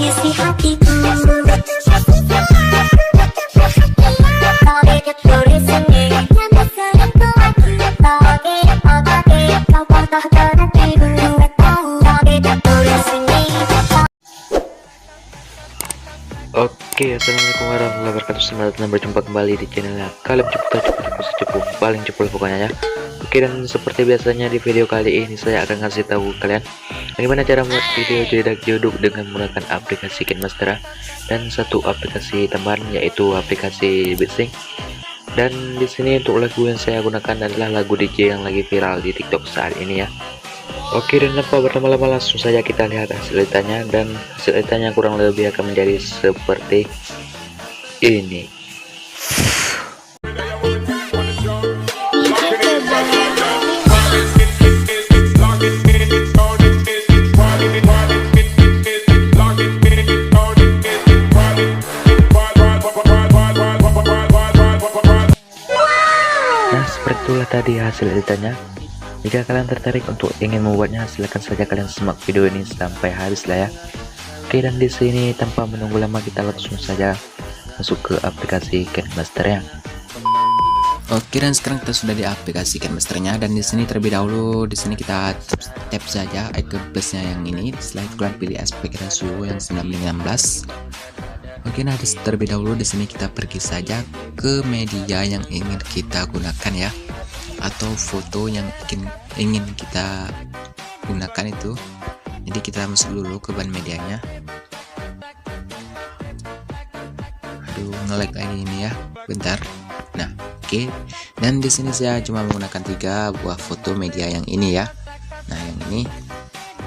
isi hatiku. Oke, assalamualaikum warahmatullahi wabarakatuh. Selamat datang, berjumpa kembali di channelnya Kalian Cepu paling cepul pokoknya ya. Oke, dan seperti biasanya di video kali ini saya akan ngasih tahu kalian bagaimana cara membuat video jedak jeduk dengan menggunakan aplikasi KineMaster dan satu aplikasi tambahan yaitu aplikasi BitSync. Dan di sini untuk lagu yang saya gunakan adalah lagu DJ yang lagi viral di TikTok saat ini ya. Oke, dan tanpa berlama-lama langsung saja kita lihat hasil editanya, dan hasil editanya kurang lebih akan menjadi seperti ini. Nah, seperti itulah tadi hasil editannya. Jika kalian tertarik untuk ingin membuatnya, silahkan saja kalian simak video ini sampai habis lah ya. Oke, dan di sini tanpa menunggu lama kita langsung saja masuk ke aplikasi KineMaster ya. Oke, dan sekarang kita sudah di aplikasi KineMaster-nya, dan di sini terlebih dahulu di sini kita tap saja icon plusnya yang ini. Setelah itu kalian pilih aspek ratio yang 9:16. Oke, nah terlebih dahulu di sini kita pergi saja ke media yang ingin kita gunakan ya, atau foto yang ingin kita gunakan itu. Jadi kita masuk dulu ke bahan medianya. Aduh, nge-lag lagi ini ya, bentar. Nah, oke. Dan di sini saya cuma menggunakan 3 buah foto media yang ini ya. Nah, yang ini.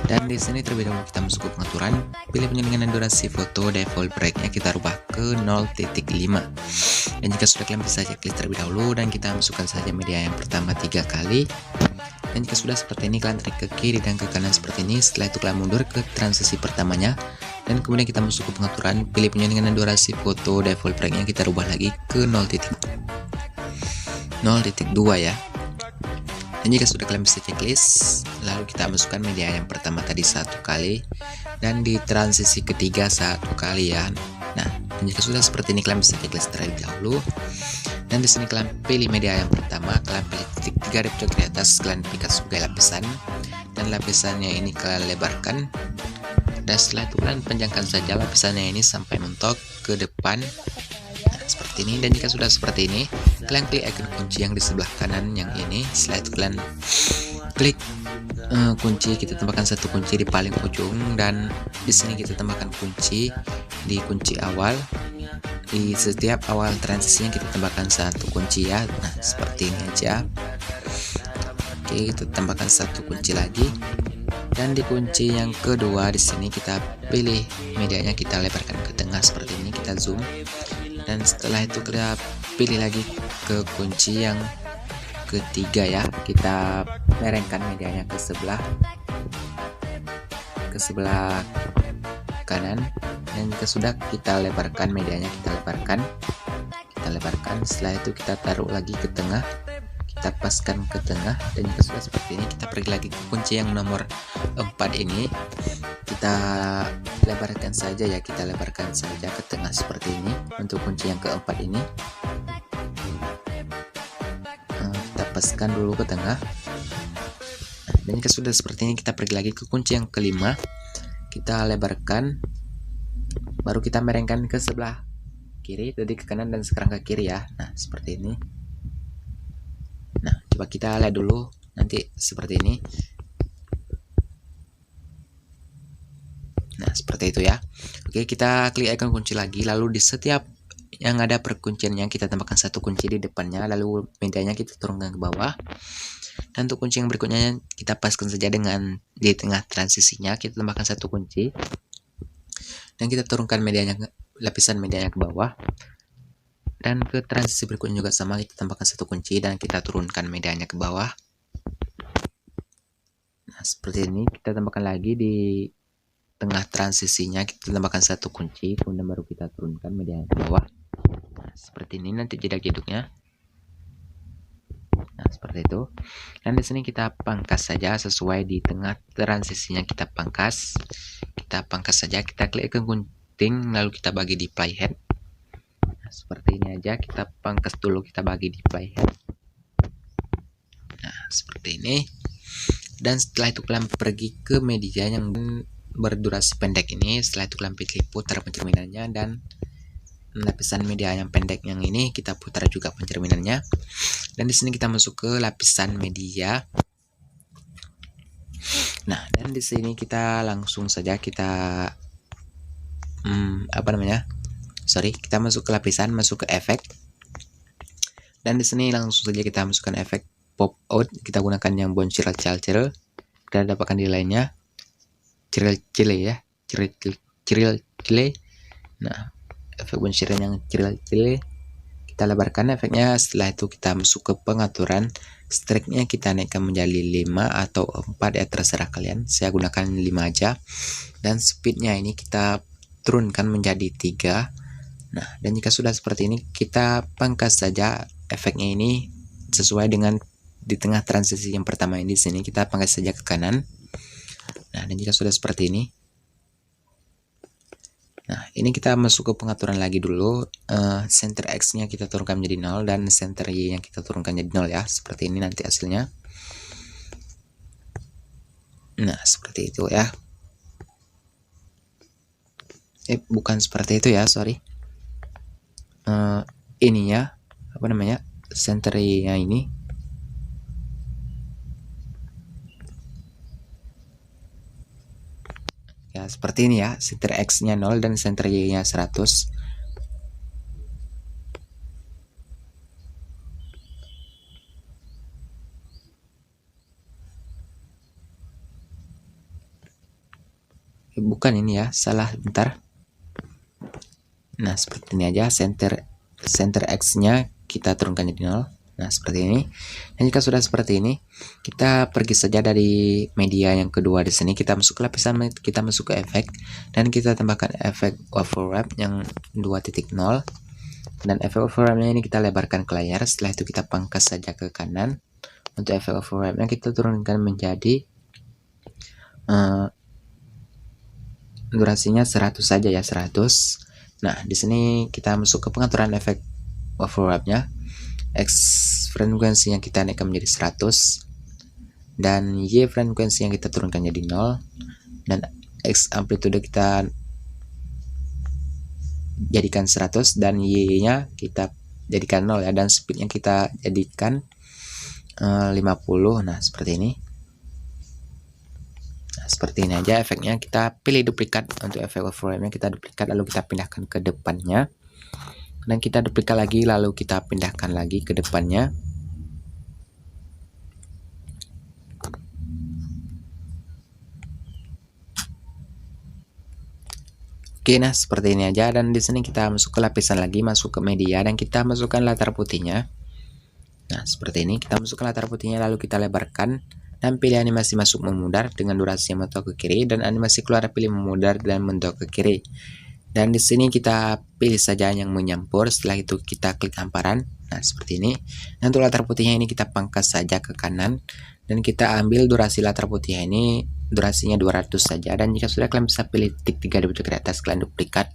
Dan di sini terlebih dahulu kita masuk ke pengaturan, pilih penyelenggaraan durasi foto, default breaknya kita rubah ke 0.5. Dan jika sudah, kalian bisa checklist terlebih dahulu, dan kita masukkan saja media yang pertama 3 kali. Dan jika sudah seperti ini, kalian tarik ke kiri dan ke kanan seperti ini. Setelah itu kalian mundur ke transisi pertamanya, dan kemudian kita masuk ke pengaturan, pilih penyelenggaraan durasi foto, default breaknya kita rubah lagi ke 0.2 ya. Dan jika sudah, kalian bisa checklist, lalu kita masukkan media yang pertama tadi 1 kali, dan di transisi ketiga 1 kali ya. Nah, dan jika sudah seperti ini, kalian bisa checklist terlebih dahulu. Dan di sini kalian pilih media yang pertama, kalian pilih titik 3 di pojok di atas, kalian pilih sebagai lapisan, dan lapisannya ini kalian lebarkan. Dan setelah itu kalian panjangkan saja lapisannya ini sampai mentok ke depan. Nah, seperti ini. Dan jika sudah seperti ini, kalian klik icon kunci yang di sebelah kanan yang ini. Setelah itu kalian klik kunci, kita tambahkan 1 kunci di paling ujung, dan di sini kita tambahkan kunci di kunci awal. Di setiap awal transisinya kita tambahkan 1 kunci ya. Nah, seperti ini aja. Oke, kita tambahkan 1 kunci lagi. Dan di kunci yang kedua di sini kita pilih medianya, kita lebarkan ke tengah seperti ini, kita zoom. Dan setelah itu kita pilih lagi ke kunci yang ketiga ya, kita merengkan medianya ke sebelah kanan. Dan jika sudah, kita lebarkan medianya, kita lebarkan. Setelah itu kita taruh lagi ke tengah, kita paskan ke tengah. Dan jika sudah seperti ini, kita pergi lagi ke kunci yang nomor 4 ini, kita lebarkan saja ya, kita lebarkan saja ke tengah seperti ini untuk kunci yang keempat ini. Kita paskan dulu ke tengah. Dan jika sudah seperti ini, kita pergi lagi ke kunci yang kelima, kita lebarkan, baru kita merengkan ke sebelah kiri, tadi ke kanan dan sekarang ke kiri ya. Nah, seperti ini. Nah, coba kita lihat dulu nanti seperti ini. Nah, seperti itu ya. Oke, kita klik icon kunci lagi, lalu di setiap yang ada perkunciannya kita tambahkan 1 kunci di depannya, lalu medianya kita turunkan ke bawah. Dan untuk kunci yang berikutnya kita paskan saja dengan di tengah transisinya, kita tambahkan 1 kunci. Dan kita turunkan medianya, lapisan medianya ke bawah. Dan ke transisi berikutnya juga sama, kita tambahkan 1 kunci dan kita turunkan medianya ke bawah. Nah, seperti ini. Kita tambahkan lagi di tengah transisinya, kita tambahkan 1 kunci, kemudian baru kita turunkan medianya ke bawah. Nah, seperti ini nanti jedak jeduknya. Nah, seperti seperti itu. Dan di sini kita pangkas saja sesuai di tengah transisinya, kita pangkas saja, kita klik ke gunting lalu kita bagi di playhead. Nah, seperti ini aja, kita pangkas dulu, kita bagi di playhead. Nah, seperti ini. Dan setelah itu kalian pergi ke media yang berdurasi pendek ini. Setelah itu kalian pilih putar pencerminannya, dan lapisan media yang pendek yang ini kita putar juga pencerminannya. Dan di sini kita masuk ke lapisan media. Nah, dan di sini kita langsung saja kita kita masuk ke lapisan, masuk ke efek. Dan di sini langsung saja kita masukkan efek pop out. Kita gunakan yang bone circle. Kita dapatkan di lainnya circle ya, circle. Nah, efek bone circle yang circle kita lebarkan efeknya. Setelah itu kita masuk ke pengaturan strike-nya, kita naikkan menjadi 5 atau 4 ya, terserah kalian. Saya gunakan 5 aja. Dan speednya ini kita turunkan menjadi 3. Nah, dan jika sudah seperti ini, kita pangkas saja efeknya ini sesuai dengan di tengah transisi yang pertama ini. Di sini kita pangkas saja ke kanan. Nah, dan jika sudah seperti ini, nah ini kita masuk ke pengaturan lagi dulu. Center X nya kita turunkan menjadi 0 dan center Y nya kita turunkan menjadi 0 ya. Seperti ini nanti hasilnya. Nah, seperti itu ya. Bukan seperti itu ya, sorry. Ininya center Y nya ini ya seperti ini ya, center X nya 0 dan center Y nya 100. Bukan ini ya, salah, bentar. Nah, seperti ini aja, center X nya kita turunkan jadi 0. Nah, seperti ini. Dan jika sudah seperti ini, kita pergi saja dari media yang kedua. Di sini kita masuk ke lapisan, kita masuk ke efek, dan kita tambahkan efek overlap yang 2.0. Dan efek overlapnya ini kita lebarkan ke layar. Setelah itu kita pangkas saja ke kanan. Untuk efek overlapnya kita turunkan menjadi durasinya 100 saja ya, 100. Nah, di sini kita masuk ke pengaturan efek overlapnya. X frekuensinya kita naikkan menjadi 100, dan Y frekuensi yang kita turunkan jadi 0, dan X amplitude kita jadikan 100 dan Y nya kita jadikan 0 ya, dan speednya kita jadikan 50. Nah, seperti ini. Nah, seperti ini aja efeknya. Kita pilih duplikat. Untuk efek overlapnya kita duplikat lalu kita pindahkan ke depannya, dan kita duplikat lagi lalu kita pindahkan lagi ke depannya. Oke, nah seperti ini aja. Dan di sini kita masuk ke lapisan lagi, masuk ke media, dan kita masukkan latar putihnya. Nah, seperti ini kita masukkan latar putihnya lalu kita lebarkan, dan pilih animasi masuk memudar dengan durasi yang mentok ke kiri, dan animasi keluar pilih memudar dan mentok ke kiri. Dan di sini kita pilih saja yang menyampur. Setelah itu kita klik hamparan. Nah, seperti ini. Dan untuk latar putihnya ini kita pangkas saja ke kanan, dan kita ambil durasi latar putih ini, durasinya 200 saja. Dan jika sudah, kalian bisa pilih tik 3 di atas, kalian duplikat,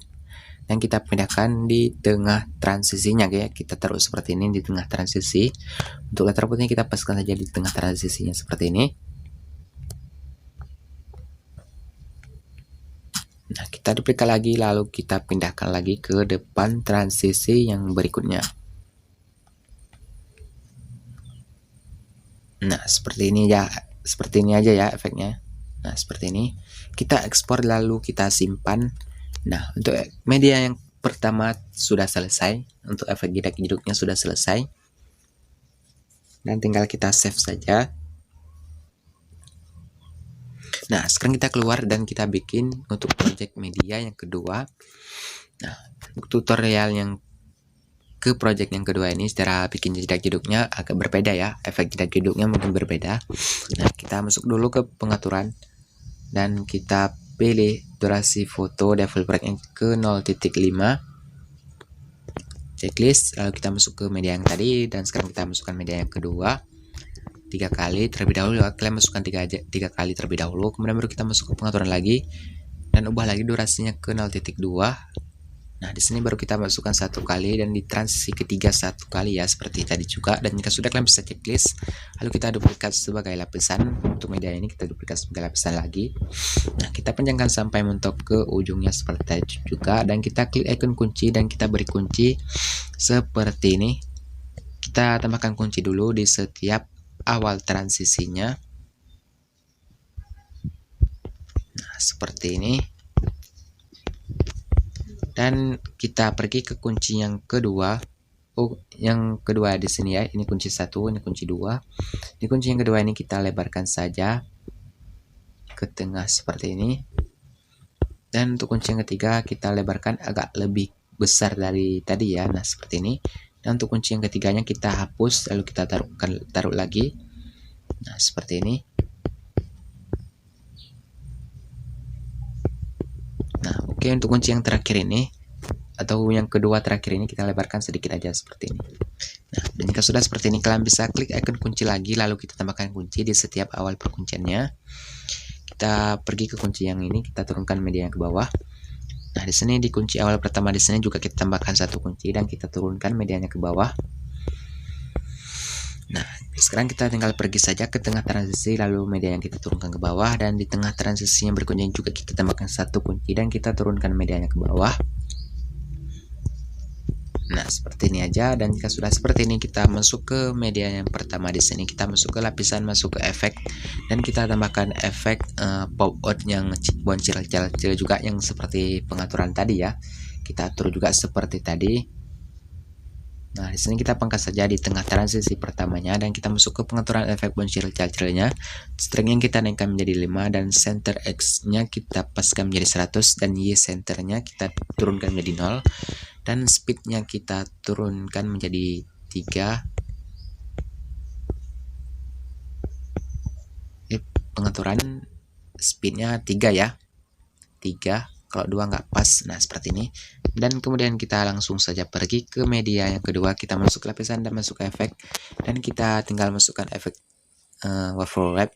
dan kita pindahkan di tengah transisinya ya. Kita taruh seperti ini di tengah transisi. Untuk latar putihnya kita paskan saja di tengah transisinya seperti ini. Nah, kita duplikat lagi lalu kita pindahkan lagi ke depan transisi yang berikutnya. Nah, seperti ini ya, seperti ini aja ya efeknya. Nah, seperti ini. Kita ekspor lalu kita simpan. Nah, untuk media yang pertama sudah selesai. Untuk efek jedak-jeduknya sudah selesai. Dan tinggal kita save saja. Nah, sekarang kita keluar dan kita bikin untuk project media yang kedua. Nah, tutorial yang ke project yang kedua ini secara bikin jedak-jeduknya agak berbeda ya. Efek jedak-jeduknya mungkin berbeda. Nah, kita masuk dulu ke pengaturan dan kita pilih durasi foto developer yang ke 0.5. Checklist, lalu kita masuk ke media yang tadi, dan sekarang kita masukkan media yang kedua. 3 kali terlebih dahulu ya. Kalian masukkan 3 kali terlebih dahulu, kemudian baru kita masuk ke pengaturan lagi dan ubah lagi durasinya ke 0.2. Nah, di sini baru kita masukkan 1 kali dan di transisi ketiga 1 kali ya, seperti tadi juga. Dan jika sudah, kalian bisa checklist. Lalu kita duplikat sebagai lapisan. Untuk media ini kita duplikat sebagai lapisan lagi. Nah, kita panjangkan sampai mentok ke ujungnya seperti tadi juga. Dan kita klik icon kunci dan kita beri kunci seperti ini. Kita tambahkan kunci dulu di setiap awal transisinya. Nah, seperti ini. Dan kita pergi ke kunci yang kedua. Yang kedua di sini ya. Ini kunci 1, ini kunci 2. Di kunci yang kedua ini kita lebarkan saja ke tengah seperti ini. Dan untuk kunci yang ketiga kita lebarkan agak lebih besar dari tadi ya. Nah, seperti ini. Dan untuk kunci yang ketiganya kita hapus lalu kita taruh lagi. Nah, seperti ini. Nah, oke, untuk kunci yang terakhir ini atau yang kedua terakhir ini kita lebarkan sedikit aja seperti ini. Nah, dan jika sudah seperti ini, kalian bisa klik icon kunci lagi lalu kita tambahkan kunci di setiap awal perkunciannya. Kita pergi ke kunci yang ini, kita turunkan media yang ke bawah. Nah, di sini di kunci awal pertama di sini juga kita tambahkan 1 kunci dan kita turunkan medianya ke bawah. Nah, sekarang kita tinggal pergi saja ke tengah transisi lalu media yang kita turunkan ke bawah, dan di tengah transisi yang berikutnya juga kita tambahkan 1 kunci dan kita turunkan medianya ke bawah. Nah, seperti ini aja. Dan jika sudah seperti ini, kita masuk ke media yang pertama di sini. Kita masuk ke lapisan, masuk ke efek, dan kita tambahkan efek pop out yang boncil-boncil juga yang seperti pengaturan tadi ya. Kita atur juga seperti tadi. Nah, di sini kita pangkas saja di tengah transisi pertamanya dan kita masuk ke pengaturan efek boncil-boncilnya. String yang kita naikkan menjadi 5 dan center X-nya kita paskan menjadi 100 dan Y centernya kita turunkan menjadi 0 dan speednya kita turunkan menjadi 3. Pengaturan speednya 3 ya. 3. Kalau 2 nggak pas. Nah, seperti ini. Dan kemudian kita langsung saja pergi ke media yang kedua. Kita masuk ke lapisan dan masuk ke efek. Dan kita tinggal masukkan efek waffle wrap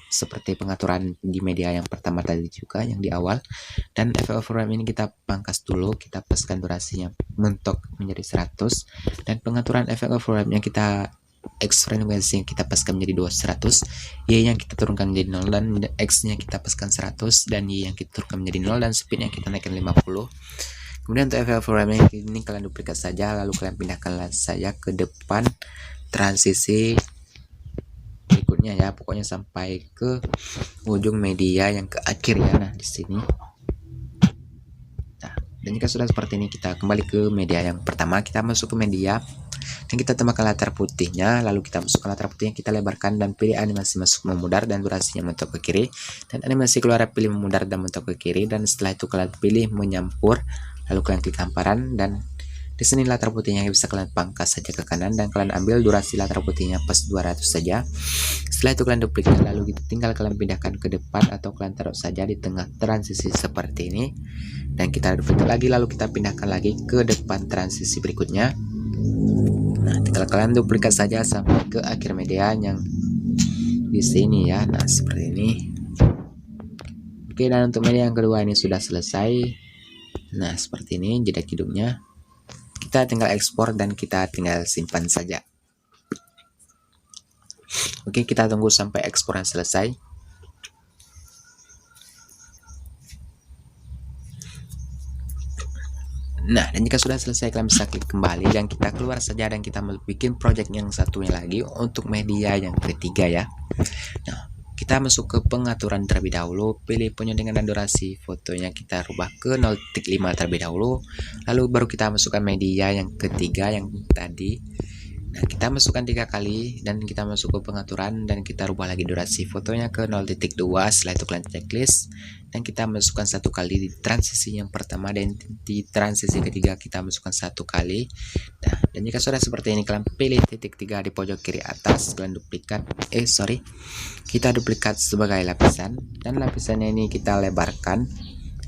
seperti pengaturan di media yang pertama tadi juga, yang di awal. Dan efek waffle wrap ini kita pangkas dulu. Kita paskan durasinya mentok menjadi 100. Dan pengaturan efek waffle wrap yang kita X frekuensi yang kita paskan menjadi 200, Y yang kita turunkan menjadi 0 dan X nya kita paskan 100 dan Y yang kita turunkan menjadi 0 dan speed yang kita naikkan 50. Kemudian untuk efek frame ini kalian duplikat saja lalu kalian pindahkan saja ke depan transisi berikutnya ya, pokoknya sampai ke ujung media yang ke akhir ya. Nah, di sini. Nah, dan jika sudah seperti ini, kita kembali ke media yang pertama. Kita masuk ke media dan kita tambahkan latar putihnya, lalu kita masukkan latar putihnya, kita lebarkan dan pilih animasi masuk memudar dan durasinya mentok ke kiri, dan animasi keluar pilih memudar dan mentok ke kiri, dan setelah itu kalian pilih menyampur, lalu kalian klik hamparan, dan di sini latar putihnya bisa kalian pangkas saja ke kanan dan kalian ambil durasi latar putihnya pas 200 saja. Setelah itu kalian duplikat lalu tinggal kalian pindahkan ke depan atau kalian taruh saja di tengah transisi seperti ini, dan kita duplikat lagi lalu kita pindahkan lagi ke depan transisi berikutnya. Nah, tinggal kalian duplikat saja sampai ke akhir media yang di sini ya. Nah, seperti ini. Oke, dan untuk media yang kedua ini sudah selesai. Nah, seperti ini jeda hidupnya. Kita tinggal ekspor dan kita tinggal simpan saja. Oke, kita tunggu sampai ekspornya selesai. Nah, dan jika sudah selesai kalian bisa klik kembali dan kita keluar saja dan kita bikin project yang satunya lagi untuk media yang ketiga ya. Nah, kita masuk ke pengaturan terlebih dahulu, pilih penyandingan dan durasi fotonya kita rubah ke 0.5 terlebih dahulu, lalu baru kita masukkan media yang ketiga yang tadi. Nah, kita masukkan 3 kali dan kita masuk ke pengaturan dan kita rubah lagi durasi fotonya ke 0.2. Setelah itu kalian checklist dan kita masukkan 1 kali di transisi yang pertama dan di transisi ketiga kita masukkan 1 kali. Nah, dan jika sudah seperti ini kalian pilih titik 3 di pojok kiri atas, kalian duplikat kita duplikat sebagai lapisan dan lapisannya ini kita lebarkan.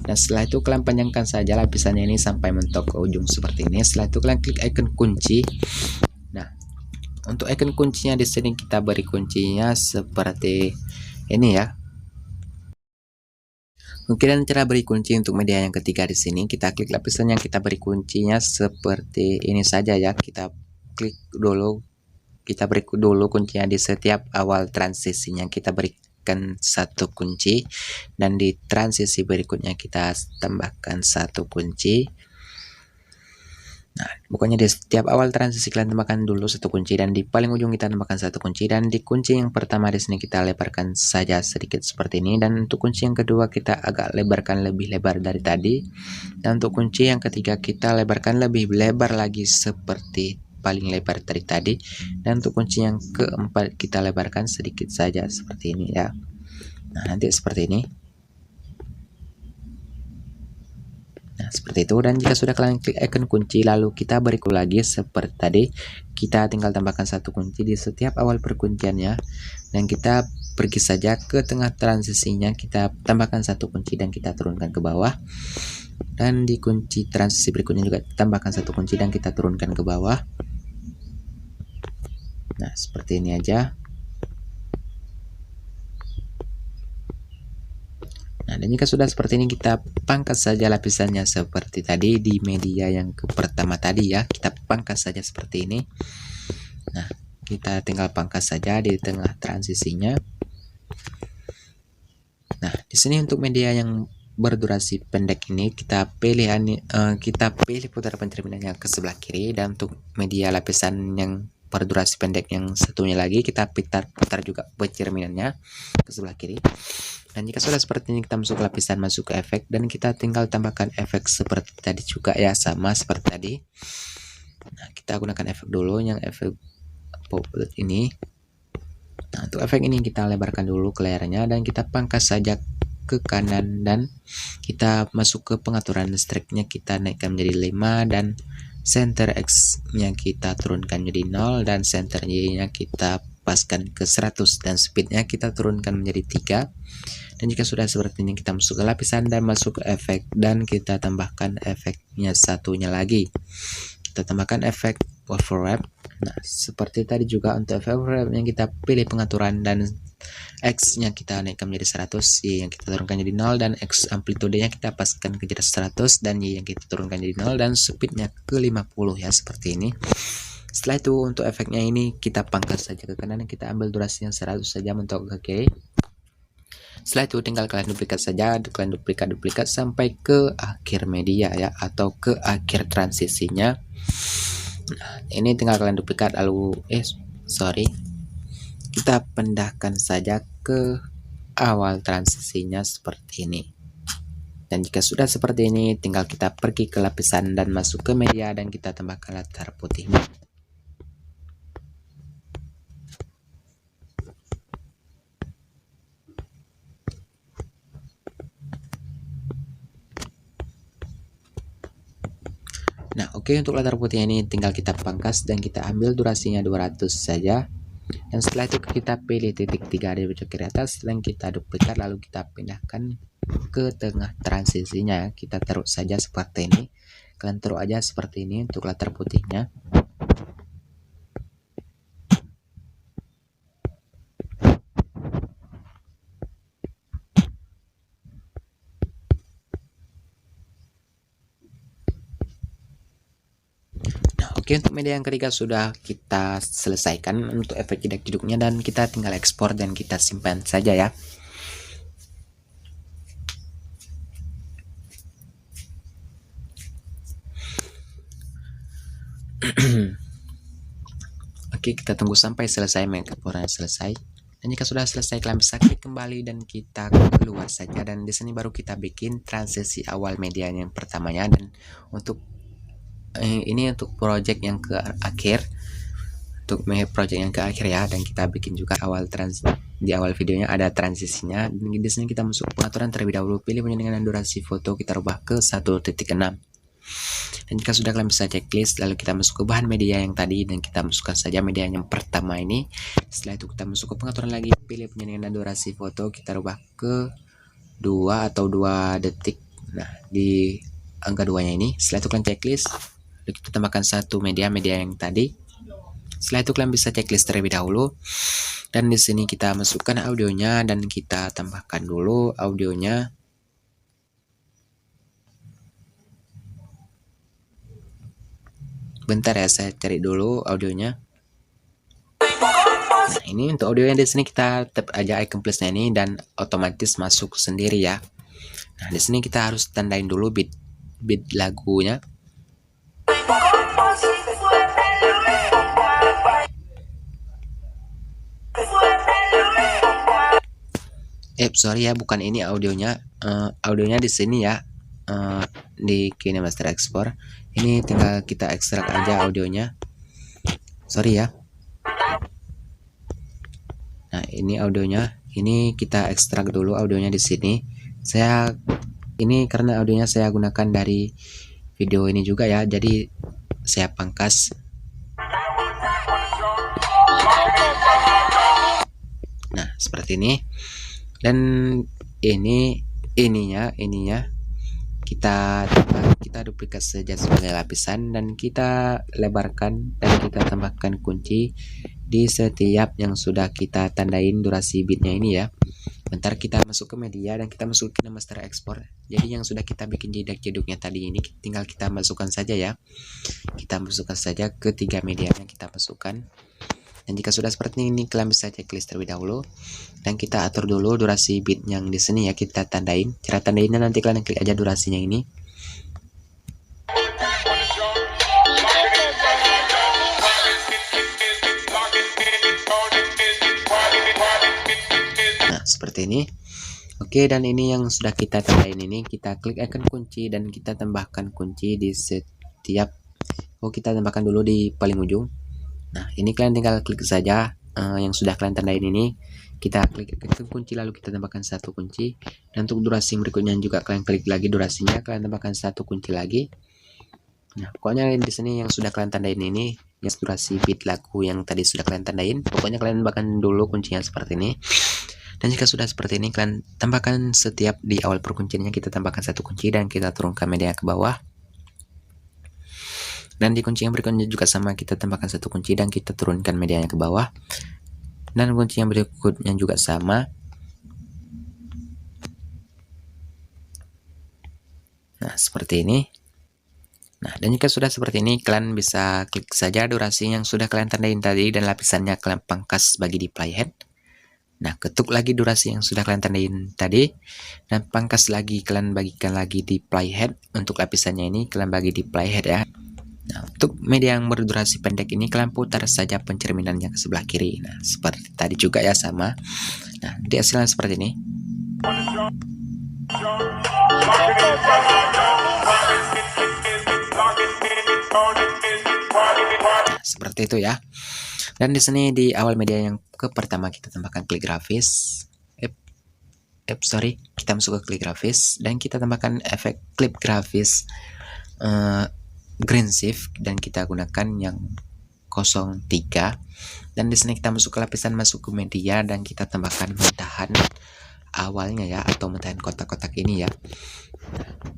Dan setelah itu kalian panjangkan saja lapisannya ini sampai mentok ke ujung seperti ini. Setelah itu kalian klik icon kunci. Nah, untuk icon kuncinya di sini kita beri kuncinya seperti ini ya. Oke, dan cara beri kunci untuk media yang ketiga di sini kita klik lapisan yang kita beri kuncinya seperti ini saja ya. Kita klik dulu, kita beri dulu kuncinya di setiap awal transisinya kita berikan satu kunci, dan di transisi berikutnya kita tambahkan satu kunci. Nah, pokoknya di setiap awal transisi kalian tambahkan dulu satu kunci, dan di paling ujung kita tambahkan satu kunci, dan di kunci yang pertama di sini kita lebarkan saja sedikit seperti ini, dan untuk kunci yang kedua kita agak lebarkan lebih lebar dari tadi, dan untuk kunci yang ketiga kita lebarkan lebih lebar lagi seperti paling lebar dari tadi, dan untuk kunci yang keempat kita lebarkan sedikit saja seperti ini ya. Nah, nanti seperti ini. Nah, seperti itu. Dan jika sudah kalian klik icon kunci, lalu kita berikut lagi seperti tadi, kita tinggal tambahkan satu kunci di setiap awal perkunciannya, dan kita pergi saja ke tengah transisinya, kita tambahkan satu kunci dan kita turunkan ke bawah, dan di kunci transisi berikutnya juga tambahkan satu kunci dan kita turunkan ke bawah. Nah, seperti ini aja. Nah, dan jika sudah seperti ini kita pangkas saja lapisannya seperti tadi di media yang pertama tadi ya. Kita pangkas saja seperti ini. Nah, kita tinggal pangkas saja di tengah transisinya. Nah, di sini untuk media yang berdurasi pendek ini kita pilih putar pencerminannya ke sebelah kiri, dan untuk media lapisan yang berdurasi pendek yang satunya lagi kita putar juga pencerminannya ke sebelah kiri. Dan jika sudah seperti ini kita masuk ke lapisan, masuk ke efek, dan kita tinggal tambahkan efek seperti tadi juga ya, sama seperti tadi. Nah, kita gunakan efek dulu yang efek populate ini. Nah, untuk efek ini kita lebarkan dulu ke layarnya dan kita pangkas saja ke kanan, dan kita masuk ke pengaturan strike-nya kita naikkan menjadi 5, dan center X-nya kita turunkan menjadi 0, dan center Y-nya kita paskan ke 100, dan speed-nya kita turunkan menjadi 3. Dan jika sudah seperti ini kita masuk ke lapisan dan masuk ke efek, dan kita tambahkan efeknya satunya lagi. Kita tambahkan efek overlap. Nah, seperti tadi juga untuk efek overlap yang kita pilih pengaturan, dan X-nya kita naikkan menjadi 100, Y yang kita turunkan jadi 0, dan X amplitudenya kita paskan ke jadi 100, dan Y yang kita turunkan jadi 0, dan speednya ke 50 ya, seperti ini. Setelah itu untuk efeknya ini kita pangkas saja ke kanan, kita ambil durasi yang 100 saja, mentok ke kiri. Setelah itu tinggal kalian duplikat saja, kalian duplikat sampai ke akhir media ya, atau ke akhir transisinya. Nah, ini tinggal kalian duplikat lalu kita pindahkan saja ke awal transisinya seperti ini. Dan jika sudah seperti ini tinggal kita pergi ke lapisan dan masuk ke media, dan kita tambahkan latar putihnya. Nah, oke, untuk latar putih ini tinggal kita pangkas dan kita ambil durasinya 200 saja. Dan setelah itu kita pilih titik 3 di pojok kiri atas, dan kita duplikat lalu kita pindahkan ke tengah transisinya. Kita taruh saja seperti ini. Kalian taruh aja seperti ini untuk latar putihnya. Oke, untuk media yang ketiga sudah kita selesaikan untuk efek jedak-jeduknya, dan kita tinggal ekspor dan kita simpan saja ya. Oke, kita tunggu sampai selesai, mengekspornya selesai. Dan jika sudah selesai kalian bisa klik kembali dan kita keluar saja, dan di sini baru kita bikin transisi awal media yang pertamanya. Dan untuk ini untuk project yang ke akhir, ya, dan kita bikin juga di awal videonya ada transisinya. Dan di sini kita masuk pengaturan terlebih dahulu, pilih penyandingan durasi foto kita rubah ke 1.6. Dan jika sudah kalian bisa checklist, lalu kita masuk ke bahan media yang tadi dan kita masukkan saja media yang pertama ini. Setelah itu kita masuk ke pengaturan lagi, pilih penyandingan durasi foto kita rubah ke 2 atau 2 detik. Nah, di angka 2 nya ini. Setelah itu kalian checklist, kita tambahkan satu media yang tadi. Setelah itu kalian bisa checklist terlebih dahulu. Dan di sini kita masukkan audionya dan kita tambahkan dulu audionya. Bentar ya, saya cari dulu audionya. Nah, ini untuk audionya di sini kita tap aja icon plusnya ini dan otomatis masuk sendiri ya. Nah, di sini kita harus tandain dulu beat lagunya. Sorry ya, bukan ini audionya. Audionya di sini ya, di KineMaster Export. Ini tinggal kita ekstrak aja audionya. Sorry ya. Nah, ini audionya. Ini kita ekstrak dulu audionya di sini. Ini karena audionya saya gunakan dari video ini juga ya, jadi saya pangkas. Nah, seperti ini. Dan ininya kita duplikat saja sebagai lapisan dan kita lebarkan dan kita tambahkan kunci di setiap yang sudah kita tandain durasi bitnya ini ya. Bentar, kita masuk ke media dan kita masuk ke master export. Jadi yang sudah kita bikin jeduk-jeduknya tadi ini tinggal kita masukkan saja ya. Kita masukkan saja ke 3 media yang kita masukkan. Dan jika sudah seperti ini, kalian bisa checklist terlebih dahulu dan kita atur dulu durasi bit yang di sini ya, kita tandain. Cara tandainnya nanti kalian klik aja durasinya ini. Nah, seperti ini. Oke, dan ini yang sudah kita tandain ini, kita klik icon kunci dan kita tambahkan kunci di setiap. Kita tambahkan dulu di paling ujung. Nah, ini kalian tinggal klik saja yang sudah kalian tandain ini. Kita klik icon kunci lalu kita tambahkan 1 kunci. Dan untuk durasi berikutnya juga kalian klik lagi durasinya, kalian tambahkan 1 kunci lagi. Nah, pokoknya di sini yang sudah kalian tandain ini, yang durasi bit lagu yang tadi sudah kalian tandain, pokoknya kalian tambahkan dulu kuncinya seperti ini. Dan jika sudah seperti ini, kalian tambahkan setiap di awal perkunciannya kita tambahkan 1 kunci dan kita turunkan media ke bawah. Dan di kunci yang berikutnya juga sama, kita tambahkan 1 kunci dan kita turunkan medianya ke bawah. Dan kunci yang berikutnya juga sama. Nah, seperti ini. Nah, dan jika sudah seperti ini, kalian bisa klik saja durasi yang sudah kalian tandain tadi dan lapisannya kalian pangkas bagi di playhead. Nah, ketuk lagi durasi yang sudah kalian tandain tadi dan pangkas lagi, kalian bagikan lagi di playhead. Untuk lapisannya ini kalian bagi di playhead ya. Nah, untuk media yang berdurasi pendek ini kalian putar saja pencerminannya ke sebelah kiri. Nah, seperti tadi juga ya, sama. Nah, dihasilkan seperti ini. Nah, seperti itu ya. Dan di sini di awal media yang pertama kita tambahkan klik grafis. Kita masuk ke klik grafis dan kita tambahkan efek klip grafis green shift dan kita gunakan yang 03. Dan di sini kita masuk ke lapisan, masuk ke media dan kita tambahkan mentahan awalnya ya, atau mentahan kotak-kotak ini ya.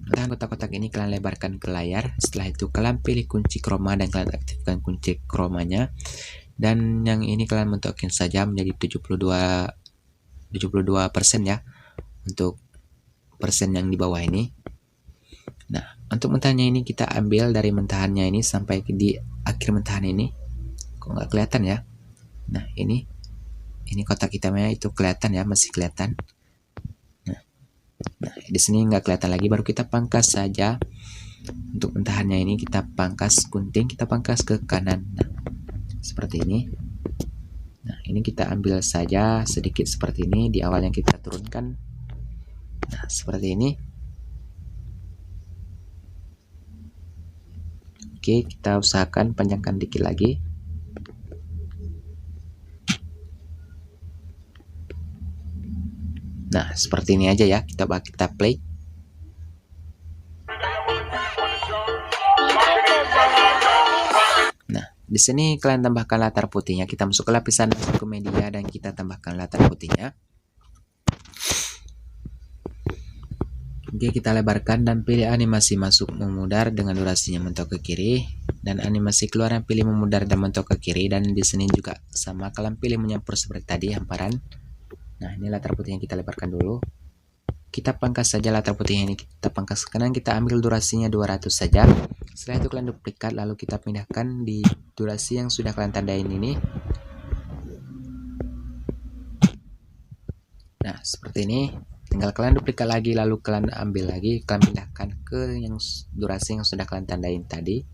Mentahan kotak-kotak ini kalian lebarkan ke layar. Setelah itu kalian pilih kunci chroma dan kalian aktifkan kunci chromanya. Dan yang ini kalian mentokin saja menjadi 72% ya, untuk persen yang di bawah ini. Nah, untuk mentahannya ini kita ambil dari mentahannya ini sampai di akhir mentahan ini. Kok nggak kelihatan ya? Nah, ini kotak hitamnya itu kelihatan ya, masih kelihatan. Nah, di sini nggak kelihatan lagi, baru kita pangkas saja. Untuk mentahannya ini kita pangkas gunting, kita pangkas ke kanan. Nah, seperti ini. Nah, ini kita ambil saja sedikit seperti ini di awal yang kita turunkan. Nah, seperti ini. Oke, kita usahakan panjangkan dikit lagi. Nah, seperti ini aja ya. Kita play. Nah, di sini kalian tambahkan latar putihnya. Kita masuk ke lapisan, masuk ke media dan kita tambahkan latar putihnya. Oke, kita lebarkan dan pilih animasi masuk memudar dengan durasinya mentok ke kiri, dan animasi keluar pilih memudar dan mentok ke kiri, dan di sini juga sama, kalian pilih menyampur seperti tadi hamparan. Nah, ini latar putih yang kita lebarkan dulu. Kita pangkas saja latar putih ini, kita pangkas ke kanan, kita ambil durasinya 200 saja. Setelah itu kalian duplikat, lalu kita pindahkan di durasi yang sudah kalian tandain ini. Nah, seperti ini. Tinggal kalian duplikat lagi, lalu kalian ambil lagi, kalian pindahkan ke yang durasi yang sudah kalian tandain tadi.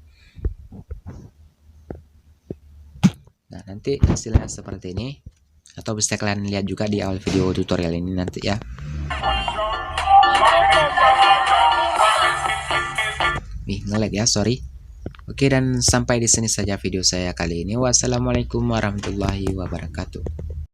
Nah, nanti hasilnya seperti ini, atau bisa kalian lihat juga di awal video tutorial ini nanti ya. Nge-lag ya, sorry. Oke, dan sampai di sini saja video saya kali ini. Wassalamualaikum warahmatullahi wabarakatuh.